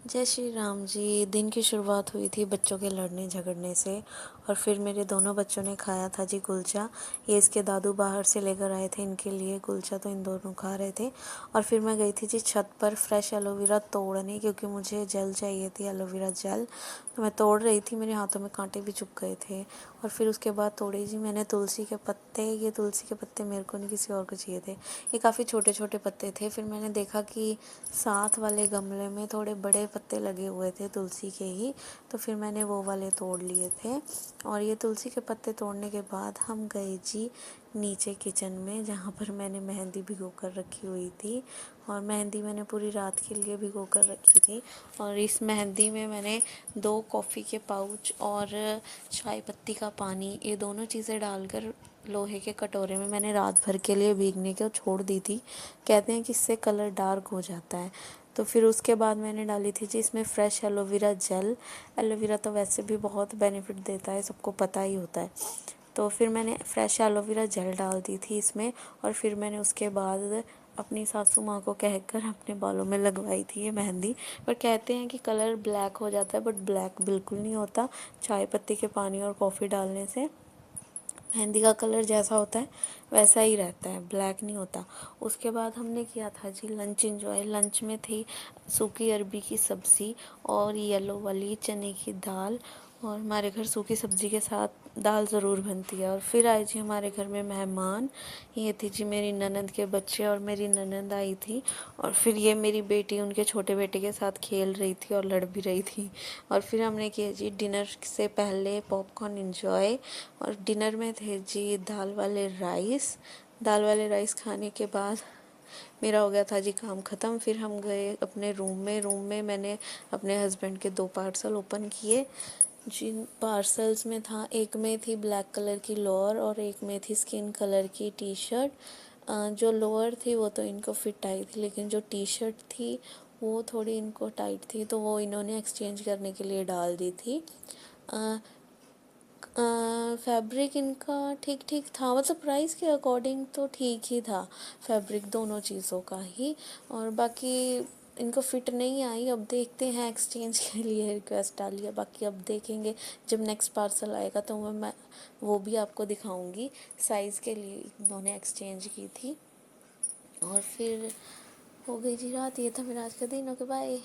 जय श्री राम जी। दिन की शुरुआत हुई थी बच्चों के लड़ने झगड़ने से, और फिर मेरे दोनों बच्चों ने खाया था जी कुलचा। ये इसके दादू बाहर से लेकर आए थे इनके लिए कुलचा, तो इन दोनों खा रहे थे। और फिर मैं गई थी जी छत पर फ्रेश एलोवेरा तोड़ने, क्योंकि मुझे जेल चाहिए थी, एलोवेरा जेल। तो मैं तोड़ रही थी, मेरे हाथों में कांटे भी चुभ गए थे। और फिर उसके बाद तोड़े जी मैंने तुलसी के पत्ते। ये तुलसी के पत्ते मेरे को नहीं, किसी और को चाहिए थे। ये काफ़ी छोटे छोटे पत्ते थे। फिर मैंने देखा कि साथ वाले गमले में थोड़े बड़े पत्ते लगे हुए थे तुलसी के ही, तो फिर मैंने वो वाले तोड़ लिए थे। और ये तुलसी के पत्ते तोड़ने के बाद हम गए जी नीचे किचन में, जहाँ पर मैंने मेहंदी भिगो कर रखी हुई थी। और मेहंदी मैंने पूरी रात के लिए भिगो कर रखी थी। और इस मेहंदी में मैंने 2 कॉफ़ी के पाउच और चाय पत्ती का पानी, ये दोनों चीज़ें डालकर लोहे के कटोरे में मैंने रात भर के लिए भीगने को छोड़ दी थी। कहते हैं कि इससे कलर डार्क हो जाता है। तो फिर उसके बाद मैंने डाली थी जी इसमें फ्रेश एलोवेरा जेल। एलोवेरा तो वैसे भी बहुत बेनिफिट देता है, सबको पता ही होता है। तो फिर मैंने फ्रेश एलोवेरा जेल डाल दी थी इसमें। और फिर मैंने उसके बाद अपनी सासू माँ को कहकर अपने बालों में लगवाई थी ये मेहंदी। पर कहते हैं कि कलर ब्लैक हो जाता है, बट ब्लैक बिल्कुल नहीं होता। चाय पत्ती के पानी और कॉफ़ी डालने से मेहंदी का कलर जैसा होता है वैसा ही रहता है, ब्लैक नहीं होता। उसके बाद हमने किया था जी लंच एंजॉय। लंच में थी सूखी अरबी की सब्ज़ी और येलो वाली चने की दाल। और हमारे घर सूखी सब्ज़ी के साथ दाल ज़रूर बनती है। और फिर आए जी हमारे घर में मेहमान। ये थी जी मेरी ननंद के बच्चे, और मेरी ननंद आई थी। और फिर ये मेरी बेटी उनके छोटे बेटे के साथ खेल रही थी और लड़ भी रही थी। और फिर हमने किया जी डिनर से पहले पॉपकॉर्न एंजॉय। और डिनर में थे जी दाल वाले राइस। दाल वाले राइस खाने के बाद मेरा हो गया था जी काम ख़त्म। फिर हम गए अपने रूम में मैंने अपने हस्बैंड के 2 पार्सल ओपन किए। जिन पार्सल्स में था, एक में थी ब्लैक कलर की लोअर और एक में थी स्किन कलर की टी शर्ट। जो लोअर थी वो तो इनको फिट आई थी, लेकिन जो टी शर्ट थी वो थोड़ी इनको टाइट थी, तो वो इन्होंने एक्सचेंज करने के लिए डाल दी थी। फैब्रिक इनका ठीक ठीक था, मतलब प्राइस के अकॉर्डिंग तो ठीक ही था फैब्रिक दोनों चीज़ों का ही। और बाकी इनको फिट नहीं आई। अब देखते हैं, एक्सचेंज के लिए रिक्वेस्ट डाली है, बाकी अब देखेंगे जब नेक्स्ट पार्सल आएगा तो मैं वो भी आपको दिखाऊंगी। साइज़ के लिए इन्होंने एक्सचेंज की थी। और फिर हो गई जी रात। ये था मेरा आज का दिन। Okay bye.